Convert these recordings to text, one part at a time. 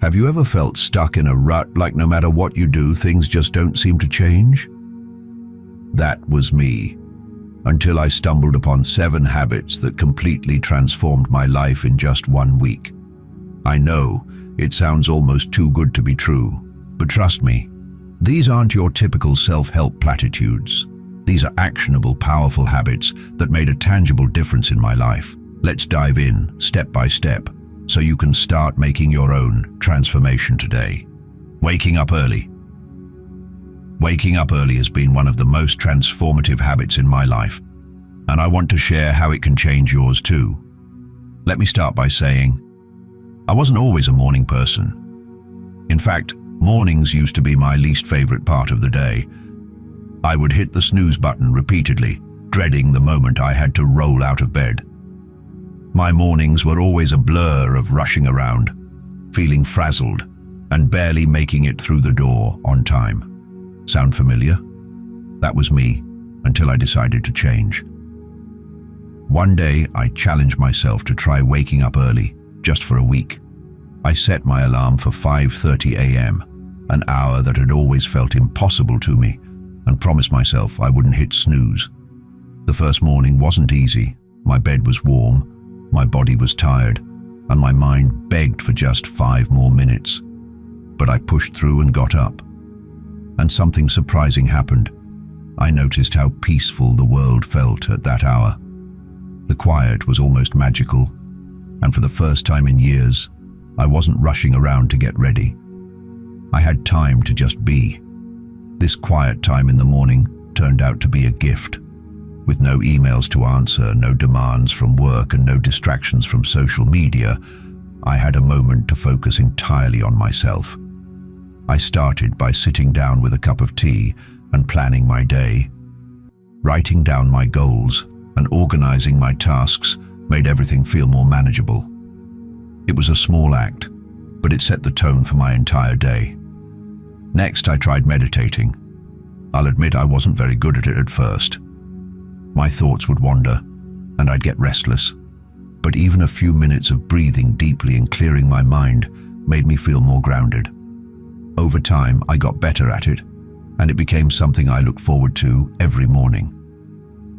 Have you ever felt stuck in a rut, like no matter what you do, things just don't seem to change? That was me, until I stumbled upon 7 habits that completely transformed my life in just 1 week. I know, it sounds almost too good to be true, but trust me, these aren't your typical self-help platitudes. These are actionable, powerful habits that made a tangible difference in my life. Let's dive in, step by step, so you can start making your own transformation today. Waking up early. Waking up early has been one of the most transformative habits in my life, and I want to share how it can change yours too. Let me start by saying, I wasn't always a morning person. In fact, mornings used to be my least favorite part of the day. I would hit the snooze button repeatedly, dreading the moment I had to roll out of bed. My mornings were always a blur of rushing around, feeling frazzled, and barely making it through the door on time. Sound familiar? That was me, until I decided to change. One day, I challenged myself to try waking up early, just for a week. I set my alarm for 5:30 a.m., an hour that had always felt impossible to me, and promised myself I wouldn't hit snooze. The first morning wasn't easy. My bed was warm, my body was tired, and my mind begged for just 5 more minutes. But I pushed through and got up. And something surprising happened. I noticed how peaceful the world felt at that hour. The quiet was almost magical, and for the first time in years, I wasn't rushing around to get ready. I had time to just be. This quiet time in the morning turned out to be a gift. With no emails to answer, no demands from work, and no distractions from social media, I had a moment to focus entirely on myself. I started by sitting down with a cup of tea and planning my day. Writing down my goals and organizing my tasks made everything feel more manageable. It was a small act, but it set the tone for my entire day. Next, I tried meditating. I'll admit I wasn't very good at it at first. My thoughts would wander, and I'd get restless. But even a few minutes of breathing deeply and clearing my mind made me feel more grounded. Over time, I got better at it, and it became something I looked forward to every morning.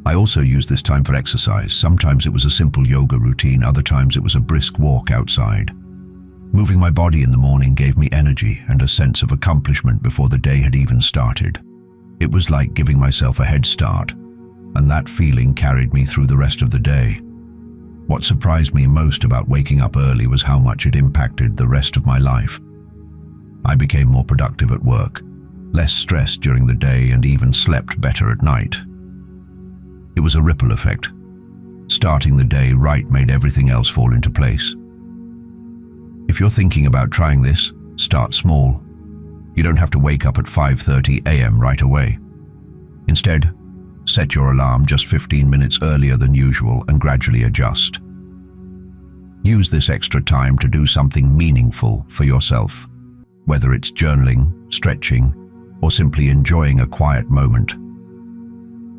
I also used this time for exercise. Sometimes it was a simple yoga routine, other times it was a brisk walk outside. Moving my body in the morning gave me energy and a sense of accomplishment before the day had even started. It was like giving myself a head start, and that feeling carried me through the rest of the day. What surprised me most about waking up early was how much it impacted the rest of my life. I became more productive at work, less stressed during the day, and even slept better at night. It was a ripple effect. Starting the day right made everything else fall into place. If you're thinking about trying this, start small. You don't have to wake up at 5:30 a.m. right away. Instead, set your alarm just 15 minutes earlier than usual and gradually adjust. Use this extra time to do something meaningful for yourself, whether it's journaling, stretching, or simply enjoying a quiet moment.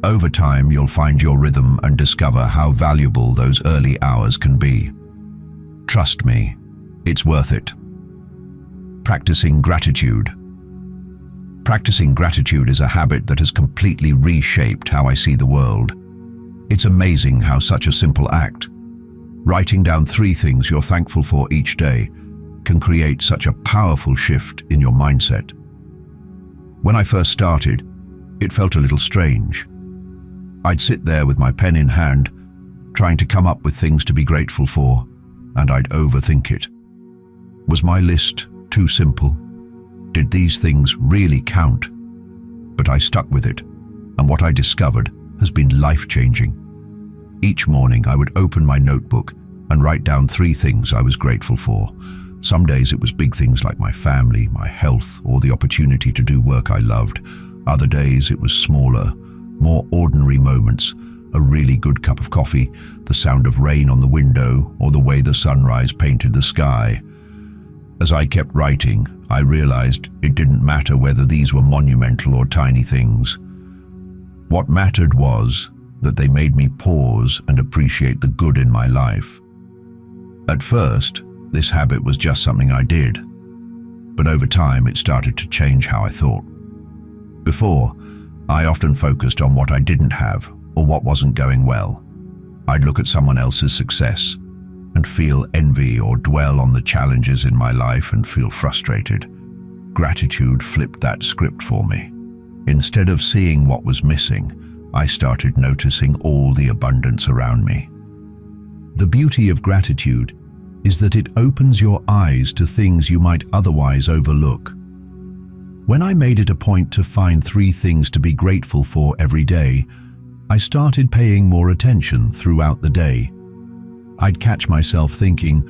Over time, you'll find your rhythm and discover how valuable those early hours can be. Trust me, it's worth it. Practicing gratitude. Practicing gratitude is a habit that has completely reshaped how I see the world. It's amazing how such a simple act, writing down 3 things you're thankful for each day, can create such a powerful shift in your mindset. When I first started, it felt a little strange. I'd sit there with my pen in hand, trying to come up with things to be grateful for, and I'd overthink it. Was my list too simple? Did these things really count? But I stuck with it, and what I discovered has been life-changing. Each morning I would open my notebook and write down 3 things I was grateful for. Some days it was big things like my family, my health, or the opportunity to do work I loved. Other days it was smaller, more ordinary moments, a really good cup of coffee, the sound of rain on the window, or the way the sunrise painted the sky. As I kept writing, I realized it didn't matter whether these were monumental or tiny things. What mattered was that they made me pause and appreciate the good in my life. At first, this habit was just something I did. but over time it started to change how I thought. Before, I often focused on what I didn't have or what wasn't going well. I'd look at someone else's success and feel envy, or dwell on the challenges in my life and feel frustrated. Gratitude flipped that script for me. Instead of seeing what was missing, I started noticing all the abundance around me. The beauty of gratitude is that it opens your eyes to things you might otherwise overlook. When I made it a point to find 3 things to be grateful for every day, I started paying more attention throughout the day. I'd catch myself thinking,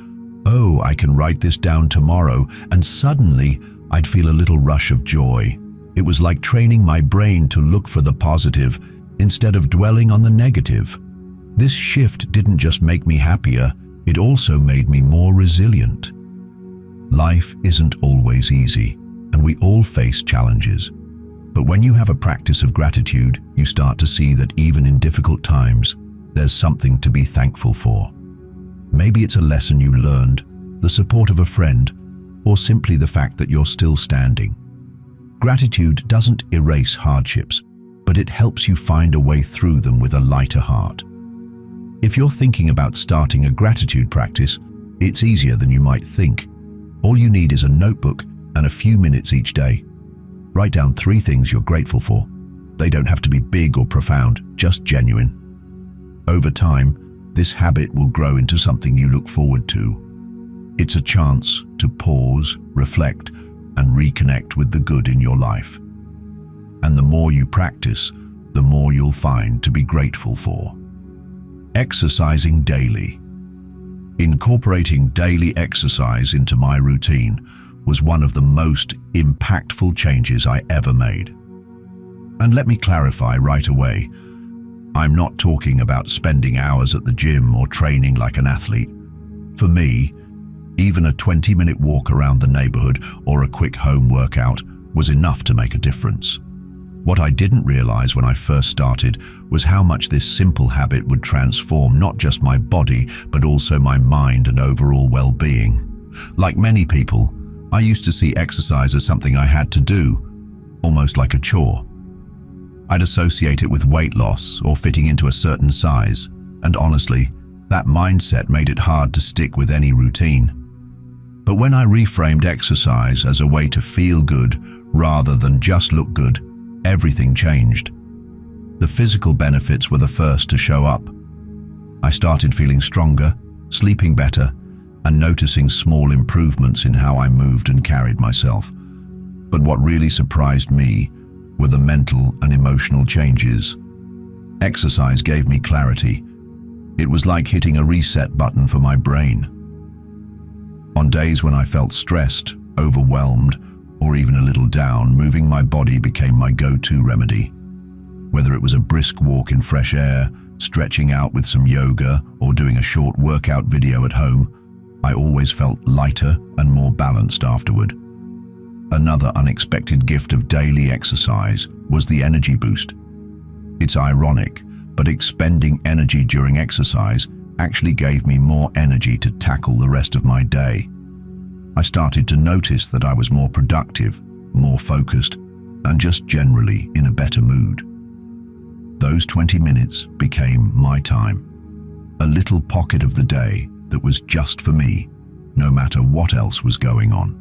"Oh, I can write this down tomorrow," and suddenly I'd feel a little rush of joy. It was like training my brain to look for the positive instead of dwelling on the negative. This shift didn't just make me happier, it also made me more resilient. Life isn't always easy, and we all face challenges. But when you have a practice of gratitude, you start to see that even in difficult times, there's something to be thankful for. Maybe it's a lesson you learned, the support of a friend, or simply the fact that you're still standing. Gratitude doesn't erase hardships, but it helps you find a way through them with a lighter heart. If you're thinking about starting a gratitude practice, it's easier than you might think. All you need is a notebook and a few minutes each day. Write down 3 things you're grateful for. They don't have to be big or profound, just genuine. Over time, this habit will grow into something you look forward to. It's a chance to pause, reflect, and reconnect with the good in your life. And the more you practice, the more you'll find to be grateful for. Exercising daily. Incorporating daily exercise into my routine was one of the most impactful changes I ever made. And let me clarify right away, I'm not talking about spending hours at the gym or training like an athlete. For me, even a 20-minute walk around the neighborhood or a quick home workout was enough to make a difference. What I didn't realize when I first started was how much this simple habit would transform not just my body, but also my mind and overall well-being. Like many people, I used to see exercise as something I had to do, almost like a chore. I'd associate it with weight loss or fitting into a certain size, and honestly, that mindset made it hard to stick with any routine. But when I reframed exercise as a way to feel good rather than just look good, everything changed. The physical benefits were the first to show up. I started feeling stronger, sleeping better, and noticing small improvements in how I moved and carried myself. But what really surprised me were the mental and emotional changes. Exercise gave me clarity. It was like hitting a reset button for my brain. On days when I felt stressed, overwhelmed, or even a little down, moving my body became my go-to remedy. Whether it was a brisk walk in fresh air, stretching out with some yoga, or doing a short workout video at home, I always felt lighter and more balanced afterward. Another unexpected gift of daily exercise was the energy boost. It's ironic, but expending energy during exercise actually gave me more energy to tackle the rest of my day. I started to notice that I was more productive, more focused, and just generally in a better mood. Those 20 minutes became my time, a little pocket of the day that was just for me, no matter what else was going on.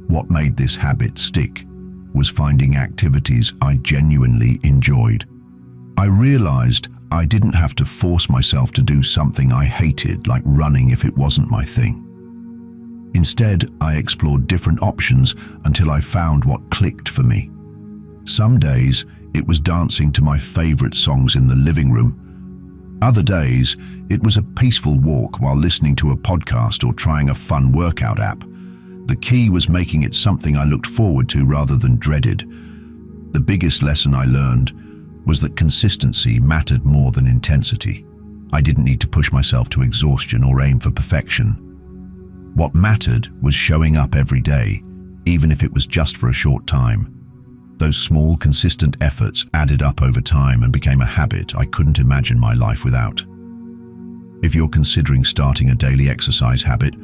What made this habit stick was finding activities I genuinely enjoyed. I realized I didn't have to force myself to do something I hated, like running, if it wasn't my thing. Instead, I explored different options until I found what clicked for me. Some days, it was dancing to my favorite songs in the living room. Other days, it was a peaceful walk while listening to a podcast or trying a fun workout app. The key was making it something I looked forward to rather than dreaded. The biggest lesson I learned was that consistency mattered more than intensity. I didn't need to push myself to exhaustion or aim for perfection. What mattered was showing up every day, even if it was just for a short time. Those small, consistent efforts added up over time and became a habit I couldn't imagine my life without. If you're considering starting a daily exercise habit,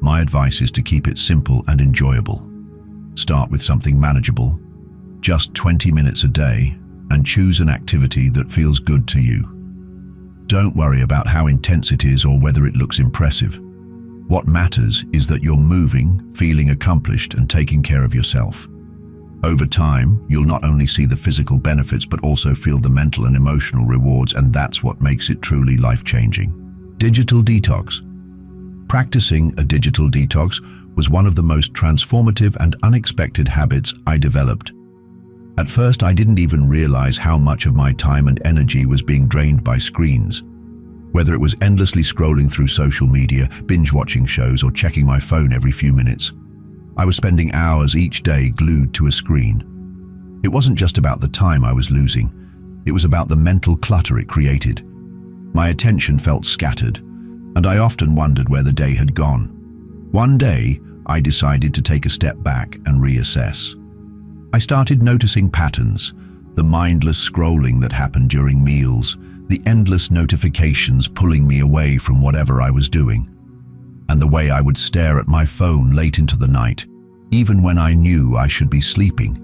My advice is to keep it simple and enjoyable. Start with something manageable, just 20 minutes a day, and choose an activity that feels good to you. Don't worry about how intense it is or whether it looks impressive. What matters is that you're moving, feeling accomplished, and taking care of yourself. Over time, you'll not only see the physical benefits but also feel the mental and emotional rewards, and that's what makes it truly life-changing. Digital detox. Practicing a digital detox was one of the most transformative and unexpected habits I developed. At first, I didn't even realize how much of my time and energy was being drained by screens. Whether it was endlessly scrolling through social media, binge-watching shows, or checking my phone every few minutes, I was spending hours each day glued to a screen. It wasn't just about the time I was losing, it was about the mental clutter it created. My attention felt scattered, and I often wondered where the day had gone. One day, I decided to take a step back and reassess. I started noticing patterns, the mindless scrolling that happened during meals, the endless notifications pulling me away from whatever I was doing, and the way I would stare at my phone late into the night, even when I knew I should be sleeping.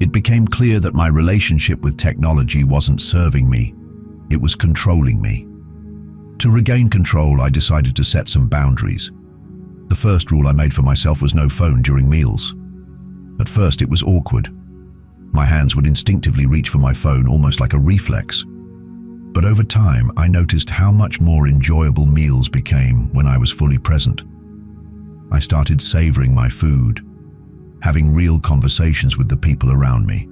It became clear that my relationship with technology wasn't serving me, it was controlling me. To regain control, I decided to set some boundaries. The first rule I made for myself was no phone during meals. At first, it was awkward. My hands would instinctively reach for my phone almost like a reflex. But over time, I noticed how much more enjoyable meals became when I was fully present. I started savoring my food, having real conversations with the people around me,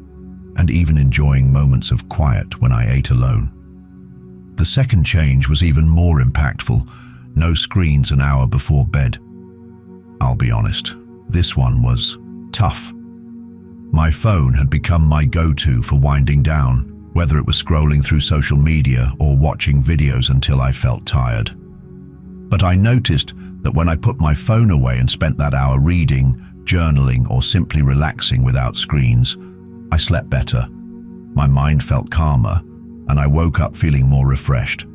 and even enjoying moments of quiet when I ate alone. The second change was even more impactful: no screens an hour before bed. I'll be honest, this one was tough. My phone had become my go-to for winding down, whether it was scrolling through social media or watching videos until I felt tired. But I noticed that when I put my phone away and spent that hour reading, journaling, or simply relaxing without screens, I slept better. My mind felt calmer, and I woke up feeling more refreshed.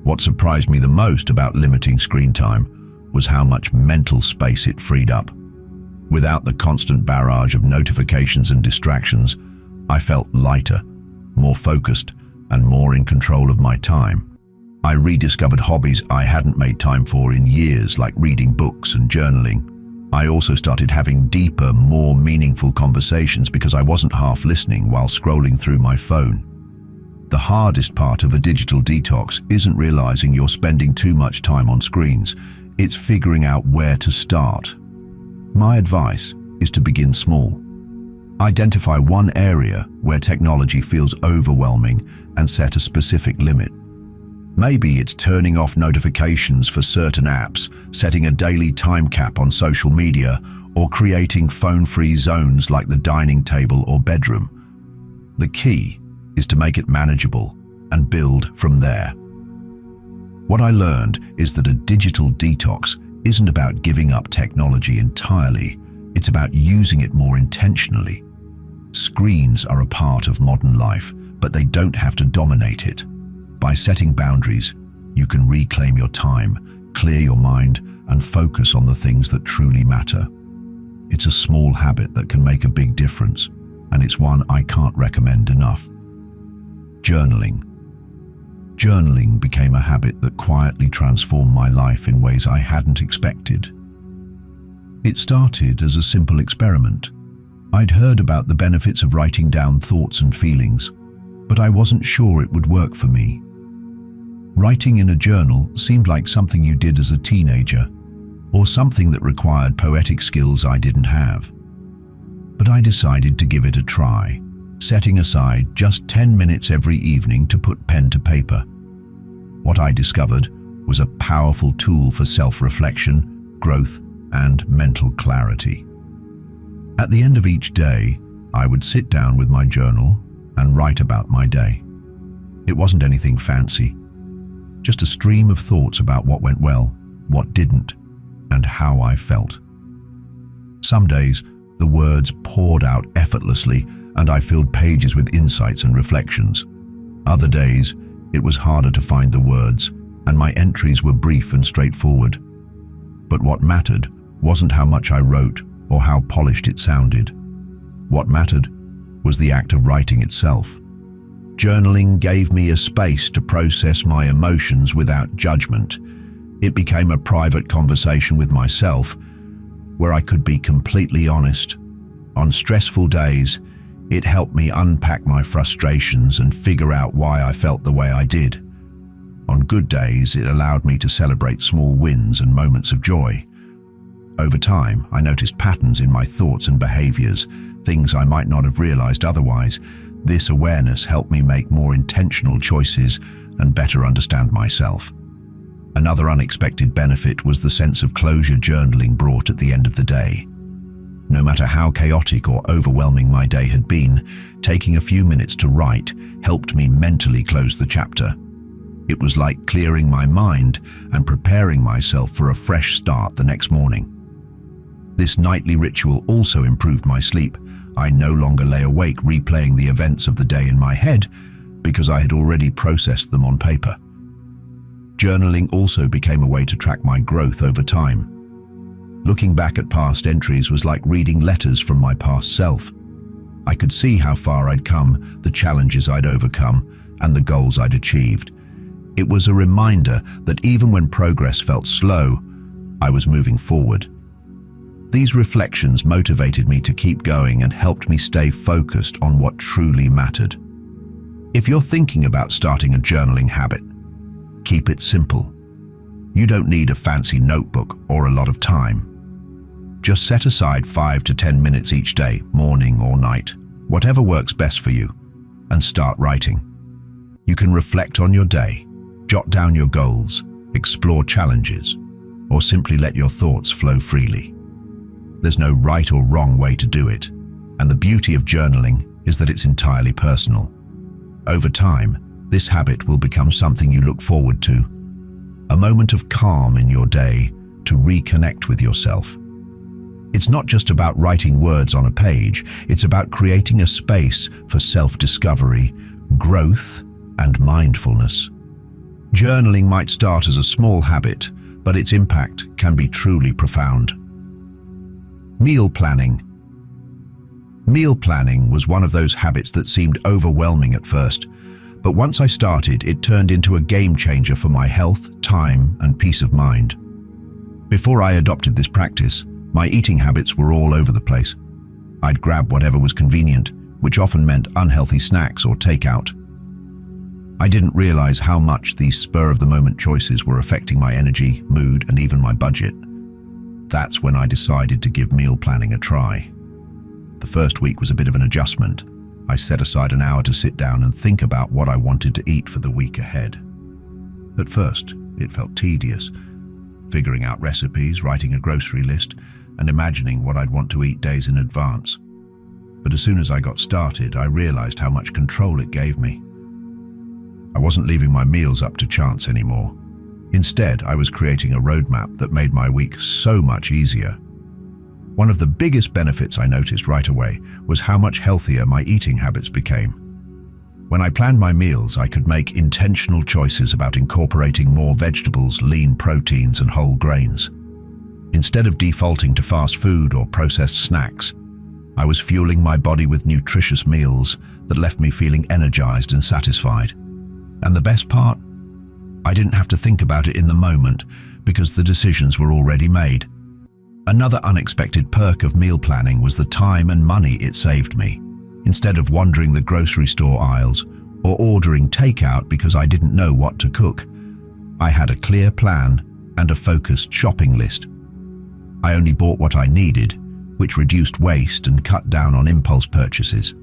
What surprised me the most about limiting screen time was how much mental space it freed up. Without the constant barrage of notifications and distractions, I felt lighter, more focused, and more in control of my time. I rediscovered hobbies I hadn't made time for in years, like reading books and journaling. I also started having deeper, more meaningful conversations because I wasn't half listening while scrolling through my phone. The hardest part of a digital detox isn't realizing you're spending too much time on screens. It's figuring out where to start. My advice is to begin small. Identify one area where technology feels overwhelming and set a specific limit. Maybe it's turning off notifications for certain apps, setting a daily time cap on social media, or creating phone-free zones like the dining table or bedroom. The key is to make it manageable and build from there. What I learned is that a digital detox isn't about giving up technology entirely, it's about using it more intentionally. Screens are a part of modern life, but they don't have to dominate it. By setting boundaries, you can reclaim your time, clear your mind, and focus on the things that truly matter. It's a small habit that can make a big difference, and it's one I can't recommend enough. Journaling. Journaling became a habit that quietly transformed my life in ways I hadn't expected. It started as a simple experiment. I'd heard about the benefits of writing down thoughts and feelings, but I wasn't sure it would work for me. Writing in a journal seemed like something you did as a teenager, or something that required poetic skills I didn't have. But I decided to give it a try, setting aside just 10 minutes every evening to put pen to paper. What I discovered was a powerful tool for self-reflection, growth, and mental clarity. At the end of each day, I would sit down with my journal and write about my day. It wasn't anything fancy, just a stream of thoughts about what went well, what didn't, and how I felt. Some days, the words poured out effortlessly, and I filled pages with insights and reflections. Other days, it was harder to find the words, and my entries were brief and straightforward. But what mattered wasn't how much I wrote or how polished it sounded. What mattered was the act of writing itself. Journaling gave me a space to process my emotions without judgment. It became a private conversation with myself, where I could be completely honest. On stressful days, it helped me unpack my frustrations and figure out why I felt the way I did. On good days, it allowed me to celebrate small wins and moments of joy. Over time, I noticed patterns in my thoughts and behaviors, things I might not have realized otherwise. This awareness helped me make more intentional choices and better understand myself. Another unexpected benefit was the sense of closure journaling brought at the end of the day. No matter how chaotic or overwhelming my day had been, taking a few minutes to write helped me mentally close the chapter. It was like clearing my mind and preparing myself for a fresh start the next morning. This nightly ritual also improved my sleep. I no longer lay awake replaying the events of the day in my head because I had already processed them on paper. Journaling also became a way to track my growth over time. Looking back at past entries was like reading letters from my past self. I could see how far I'd come, the challenges I'd overcome, and the goals I'd achieved. It was a reminder that even when progress felt slow, I was moving forward. These reflections motivated me to keep going and helped me stay focused on what truly mattered. If you're thinking about starting a journaling habit, keep it simple. You don't need a fancy notebook or a lot of time. Just set aside 5 to 10 minutes each day, morning or night, whatever works best for you, and start writing. You can reflect on your day, jot down your goals, explore challenges, or simply let your thoughts flow freely. There's no right or wrong way to do it, and the beauty of journaling is that it's entirely personal. Over time, this habit will become something you look forward to, a moment of calm in your day to reconnect with yourself. It's not just about writing words on a page, it's about creating a space for self-discovery, growth, and mindfulness. Journaling might start as a small habit, but its impact can be truly profound. Meal planning. Meal planning was one of those habits that seemed overwhelming at first, but once I started, it turned into a game changer for my health, time, and peace of mind. Before I adopted this practice, my eating habits were all over the place. I'd grab whatever was convenient, which often meant unhealthy snacks or takeout. I didn't realize how much these spur-of-the-moment choices were affecting my energy, mood, and even my budget. That's when I decided to give meal planning a try. The first week was a bit of an adjustment. I set aside an hour to sit down and think about what I wanted to eat for the week ahead. At first, it felt tedious, figuring out recipes, writing a grocery list, and imagining what I'd want to eat days in advance. But as soon as I got started, I realized how much control it gave me. I wasn't leaving my meals up to chance anymore. Instead, I was creating a roadmap that made my week so much easier. One of the biggest benefits I noticed right away was how much healthier my eating habits became. When I planned my meals, I could make intentional choices about incorporating more vegetables, lean proteins, and whole grains. Instead of defaulting to fast food or processed snacks, I was fueling my body with nutritious meals that left me feeling energized and satisfied. And the best part? I didn't have to think about it in the moment because the decisions were already made. Another unexpected perk of meal planning was the time and money it saved me. Instead of wandering the grocery store aisles or ordering takeout because I didn't know what to cook, I had a clear plan and a focused shopping list. I only bought what I needed, which reduced waste and cut down on impulse purchases.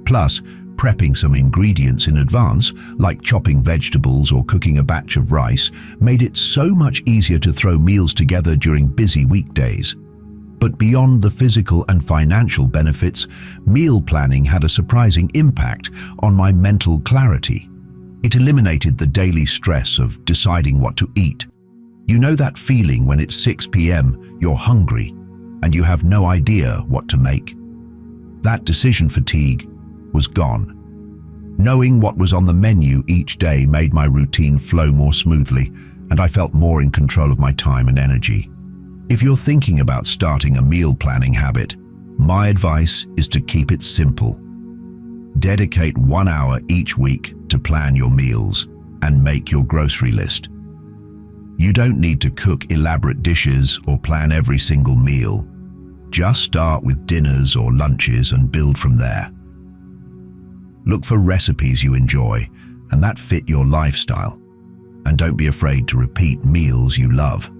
Plus, prepping some ingredients in advance, like chopping vegetables or cooking a batch of rice, made it so much easier to throw meals together during busy weekdays. But beyond the physical and financial benefits, meal planning had a surprising impact on my mental clarity. It eliminated the daily stress of deciding what to eat. You know that feeling when it's 6 p.m., you're hungry, and you have no idea what to make? That decision fatigue was gone. Knowing what was on the menu each day made my routine flow more smoothly, and I felt more in control of my time and energy. If you're thinking about starting a meal planning habit, my advice is to keep it simple. Dedicate 1 hour each week to plan your meals and make your grocery list. You don't need to cook elaborate dishes or plan every single meal. Just start with dinners or lunches and build from there. Look for recipes you enjoy and that fit your lifestyle. And don't be afraid to repeat meals you love.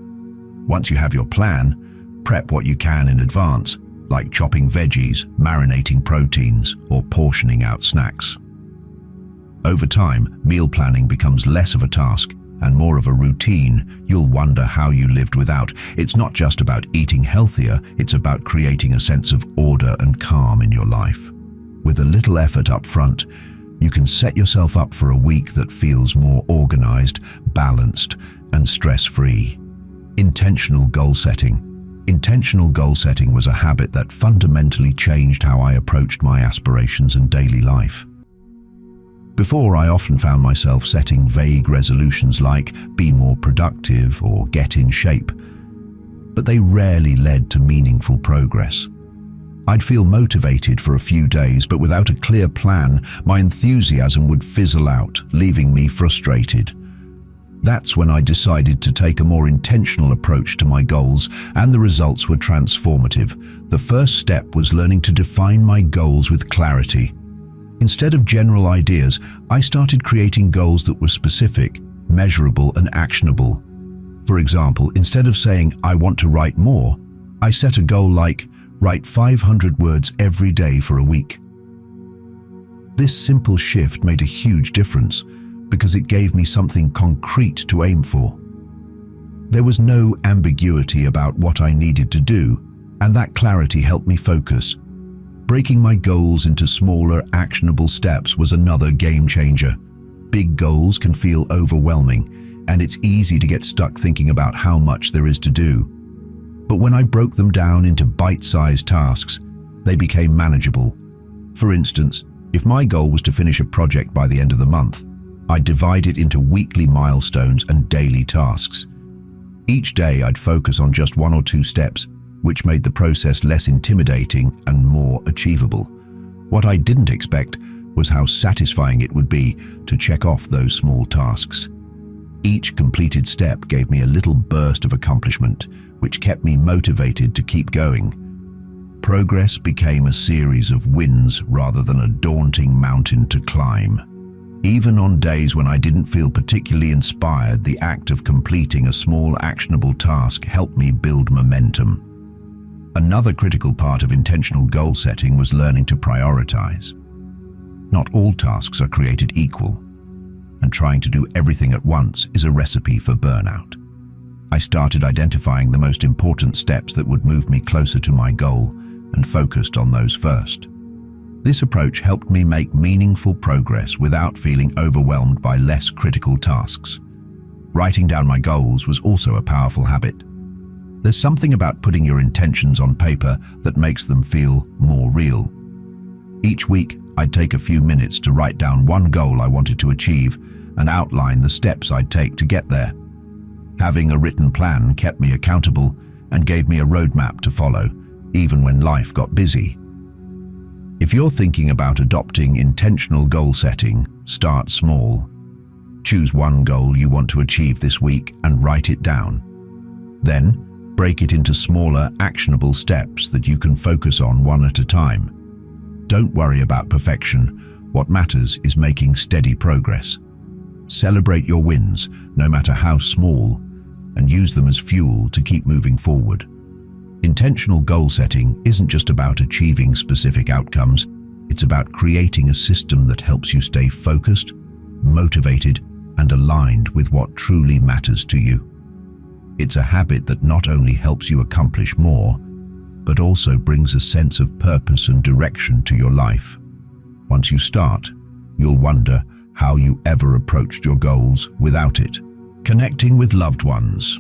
Once you have your plan, prep what you can in advance, like chopping veggies, marinating proteins, or portioning out snacks. Over time, meal planning becomes less of a task and more of a routine you'll wonder how you lived without. It's not just about eating healthier, it's about creating a sense of order and calm in your life. With a little effort up front, you can set yourself up for a week that feels more organized, balanced, and stress-free. Intentional goal setting. Intentional goal setting was a habit that fundamentally changed how I approached my aspirations and daily life. Before, I often found myself setting vague resolutions like be more productive or get in shape, but they rarely led to meaningful progress. I'd feel motivated for a few days, but without a clear plan, my enthusiasm would fizzle out, leaving me frustrated. That's when I decided to take a more intentional approach to my goals, and the results were transformative. The first step was learning to define my goals with clarity. Instead of general ideas, I started creating goals that were specific, measurable, and actionable. For example, instead of saying, I want to write more, I set a goal like, write 500 words every day for a week. This simple shift made a huge difference because it gave me something concrete to aim for. There was no ambiguity about what I needed to do, and that clarity helped me focus. Breaking my goals into smaller, actionable steps was another game changer. Big goals can feel overwhelming, and it's easy to get stuck thinking about how much there is to do. But when I broke them down into bite-sized tasks, they became manageable. For instance, if my goal was to finish a project by the end of the month, I'd divide it into weekly milestones and daily tasks. Each day I'd focus on just 1 or 2 steps, which made the process less intimidating and more achievable. What I didn't expect was how satisfying it would be to check off those small tasks. Each completed step gave me a little burst of accomplishment, which kept me motivated to keep going. Progress became a series of wins rather than a daunting mountain to climb. Even on days when I didn't feel particularly inspired, the act of completing a small, actionable task helped me build momentum. Another critical part of intentional goal setting was learning to prioritize. Not all tasks are created equal, and trying to do everything at once is a recipe for burnout. I started identifying the most important steps that would move me closer to my goal and focused on those first. This approach helped me make meaningful progress without feeling overwhelmed by less critical tasks. Writing down my goals was also a powerful habit. There's something about putting your intentions on paper that makes them feel more real. Each week, I'd take a few minutes to write down one goal I wanted to achieve and outline the steps I'd take to get there. Having a written plan kept me accountable and gave me a roadmap to follow, even when life got busy. If you're thinking about adopting intentional goal setting, start small. Choose one goal you want to achieve this week and write it down. Then, break it into smaller, actionable steps that you can focus on one at a time. Don't worry about perfection. What matters is making steady progress. Celebrate your wins, no matter how small, and use them as fuel to keep moving forward. Intentional goal setting isn't just about achieving specific outcomes, it's about creating a system that helps you stay focused, motivated, and aligned with what truly matters to you. It's a habit that not only helps you accomplish more, but also brings a sense of purpose and direction to your life. Once you start, you'll wonder how you ever approached your goals without it. Connecting with loved ones.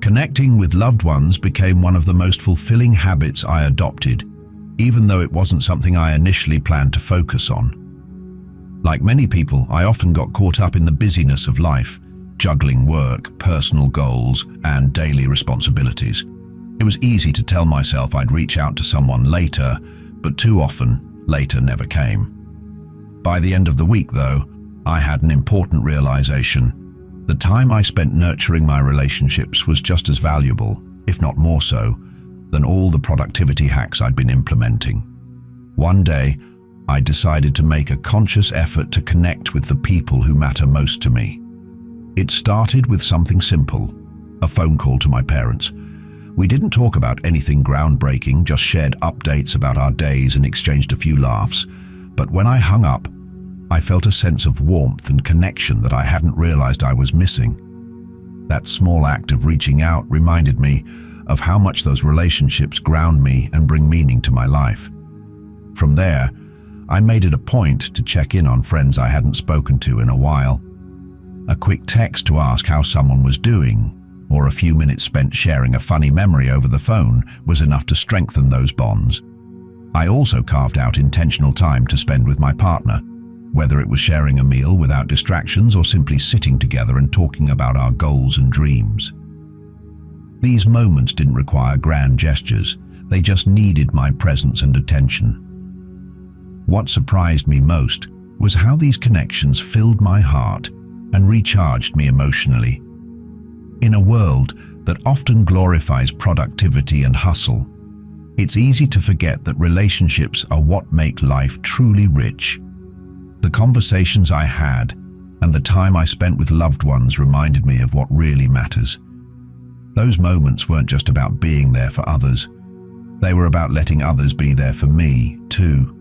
Connecting with loved ones became one of the most fulfilling habits I adopted, even though it wasn't something I initially planned to focus on. Like many people, I often got caught up in the busyness of life, juggling work, personal goals, and daily responsibilities. It was easy to tell myself I'd reach out to someone later, but too often, later never came. By the end of the week, though, I had an important realization. The time I spent nurturing my relationships was just as valuable, if not more so, than all the productivity hacks I'd been implementing. One day, I decided to make a conscious effort to connect with the people who matter most to me. It started with something simple, a phone call to my parents. We didn't talk about anything groundbreaking, just shared updates about our days and exchanged a few laughs. But when I hung up, I felt a sense of warmth and connection that I hadn't realized I was missing. That small act of reaching out reminded me of how much those relationships ground me and bring meaning to my life. From there, I made it a point to check in on friends I hadn't spoken to in a while. A quick text to ask how someone was doing, or a few minutes spent sharing a funny memory over the phone was enough to strengthen those bonds. I also carved out intentional time to spend with my partner, whether it was sharing a meal without distractions or simply sitting together and talking about our goals and dreams. These moments didn't require grand gestures, they just needed my presence and attention. What surprised me most was how these connections filled my heart and recharged me emotionally. In a world that often glorifies productivity and hustle, it's easy to forget that relationships are what make life truly rich. The conversations I had and the time I spent with loved ones reminded me of what really matters. Those moments weren't just about being there for others. They were about letting others be there for me, too.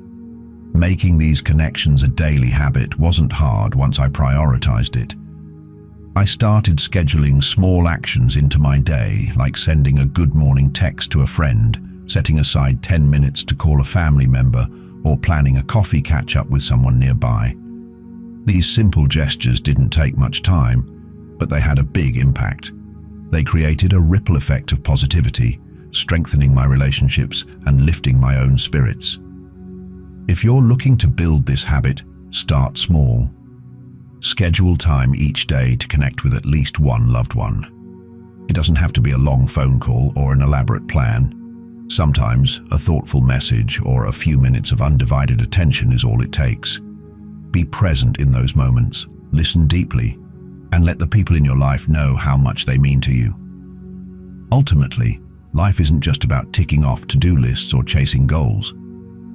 Making these connections a daily habit wasn't hard once I prioritized it. I started scheduling small actions into my day, like sending a good morning text to a friend, setting aside 10 minutes to call a family member, or planning a coffee catch-up with someone nearby. These simple gestures didn't take much time, but they had a big impact. They created a ripple effect of positivity, strengthening my relationships and lifting my own spirits. If you're looking to build this habit, start small. Schedule time each day to connect with at least one loved one. It doesn't have to be a long phone call or an elaborate plan. Sometimes a thoughtful message or a few minutes of undivided attention is all it takes. Be present in those moments, listen deeply, and let the people in your life know how much they mean to you. Ultimately, life isn't just about ticking off to-do lists or chasing goals.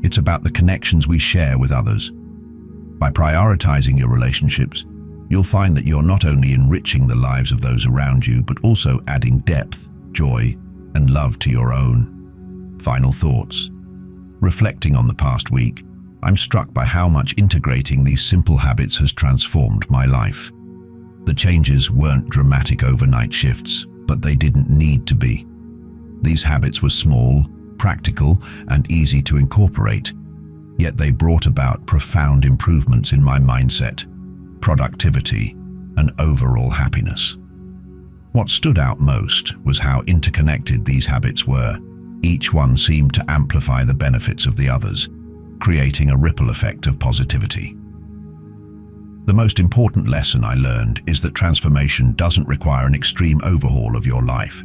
It's about the connections we share with others. By prioritizing your relationships, you'll find that you're not only enriching the lives of those around you, but also adding depth, joy, and love to your own. Final thoughts. Reflecting on the past week, I'm struck by how much integrating these simple habits has transformed my life. The changes weren't dramatic overnight shifts, but they didn't need to be. These habits were small, practical, and easy to incorporate, yet they brought about profound improvements in my mindset, productivity, and overall happiness. What stood out most was how interconnected these habits were. Each one seemed to amplify the benefits of the others, creating a ripple effect of positivity. The most important lesson I learned is that transformation doesn't require an extreme overhaul of your life.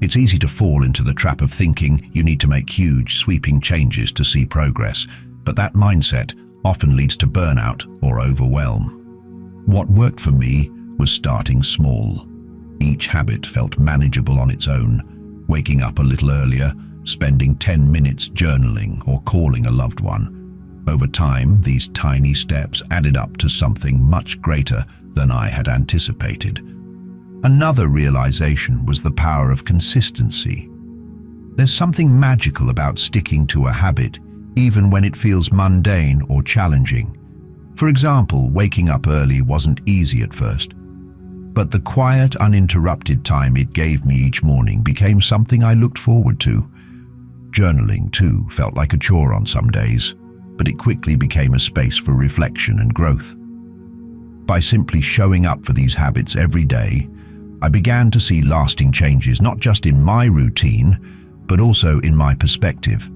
It's easy to fall into the trap of thinking you need to make huge, sweeping changes to see progress, but that mindset often leads to burnout or overwhelm. What worked for me was starting small. Each habit felt manageable on its own, waking up a little earlier, spending 10 minutes journaling or calling a loved one. Over time, these tiny steps added up to something much greater than I had anticipated. Another realization was the power of consistency. There's something magical about sticking to a habit, even when it feels mundane or challenging. For example, waking up early wasn't easy at first, but the quiet, uninterrupted time it gave me each morning became something I looked forward to. Journaling, too, felt like a chore on some days, but it quickly became a space for reflection and growth. By simply showing up for these habits every day, I began to see lasting changes not just in my routine, but also in my perspective.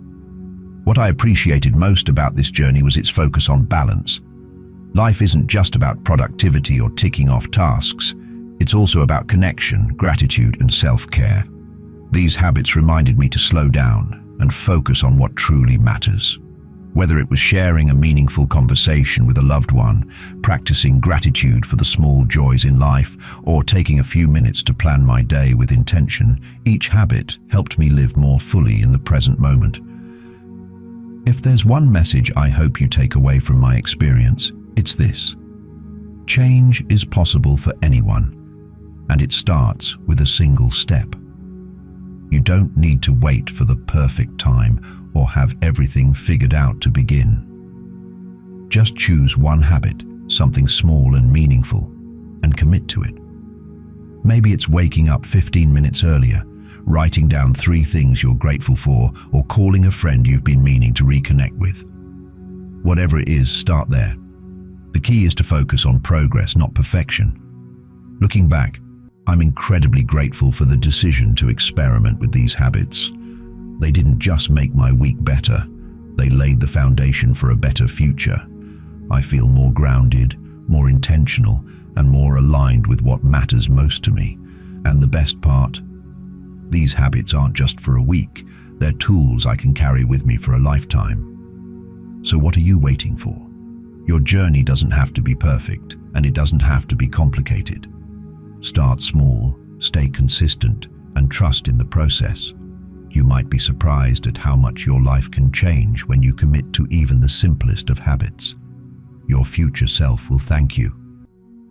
What I appreciated most about this journey was its focus on balance. Life isn't just about productivity or ticking off tasks. It's also about connection, gratitude, and self-care. These habits reminded me to slow down and focus on what truly matters. Whether it was sharing a meaningful conversation with a loved one, practicing gratitude for the small joys in life, or taking a few minutes to plan my day with intention, each habit helped me live more fully in the present moment. If there's one message I hope you take away from my experience, it's this. Change is possible for anyone, and it starts with a single step. You don't need to wait for the perfect time or have everything figured out to begin. Just choose one habit, something small and meaningful, and commit to it. Maybe it's waking up 15 minutes earlier, writing down 3 things you're grateful for, or calling a friend you've been meaning to reconnect with. Whatever it is, start there. The key is to focus on progress, not perfection. Looking back, I'm incredibly grateful for the decision to experiment with these habits. They didn't just make my week better, they laid the foundation for a better future. I feel more grounded, more intentional, and more aligned with what matters most to me. And the best part? These habits aren't just for a week, they're tools I can carry with me for a lifetime. So what are you waiting for? Your journey doesn't have to be perfect, and it doesn't have to be complicated. Start small, stay consistent, and trust in the process. You might be surprised at how much your life can change when you commit to even the simplest of habits. Your future self will thank you.